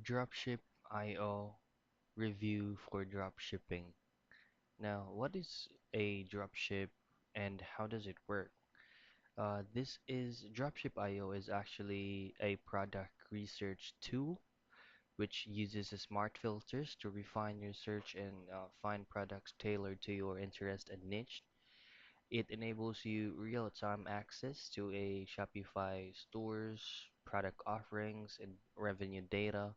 Dropship IO review for dropshipping. Now, what is a dropship and how does it work? This is Dropship IO is actually a product research tool which uses smart filters to refine your search and find products tailored to your interest and niche. It enables you real-time access to a Shopify store's product offerings and revenue data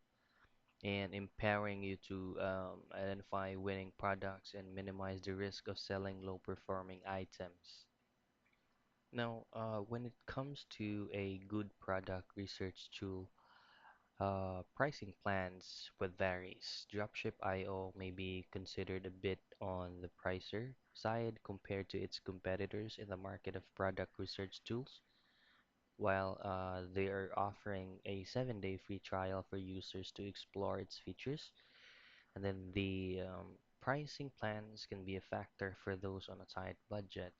and empowering you to identify winning products and minimize the risk of selling low performing items. Now, when it comes to a good product research tool, pricing plans would varies. Dropship.io may be considered a bit on the pricier side compared to its competitors in the market of product research tools, while they are offering a 7-day free trial for users to explore its features. And then the pricing plans can be a factor for those on a tight budget.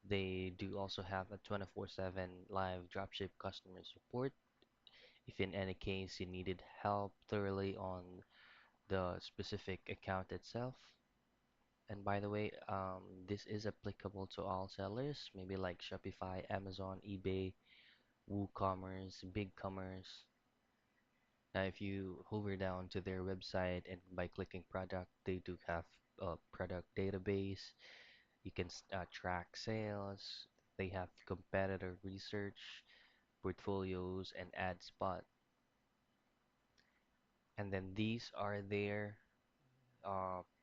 They do also have a 24/7 live dropship customer support if in any case you needed help thoroughly on the specific account itself. And by the way, this is applicable to all sellers, maybe like Shopify, Amazon, eBay, WooCommerce, BigCommerce. Now, if you hover down to their website and by clicking product, they do have a product database. You can track sales. They have competitor research, portfolios, and ad spot. And then these are their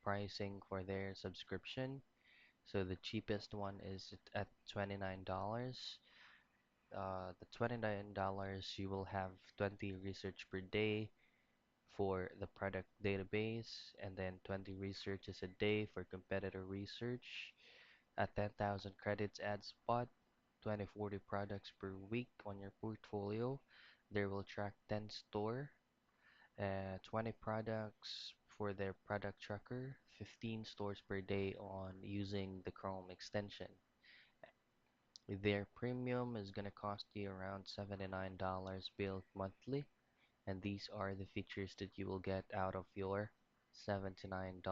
pricing for their subscription. So the cheapest one is at $29. The $29 you will have 20 research per day for the product database, and then 20 researches a day for competitor research. At 10,000 credits ad spot, 20-40 products per week on your portfolio. They will track 10 store, 20 products for their product tracker, 15 stores per day on using the Chrome extension. Their premium is gonna cost you around $79 billed monthly, and these are the features that you will get out of your $79.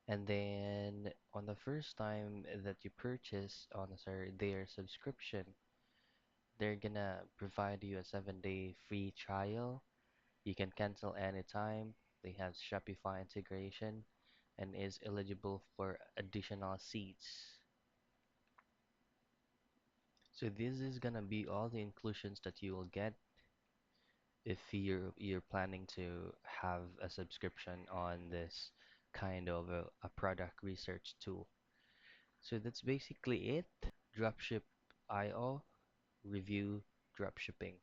And then on the first time that you purchase on their subscription, they're gonna provide you a 7-day free trial. You can cancel anytime. They have Shopify integration and is eligible for additional seats. So this is gonna be all the inclusions that you will get if you're planning to have a subscription on this kind of a product research tool. So that's basically it. Dropship IO review dropshipping.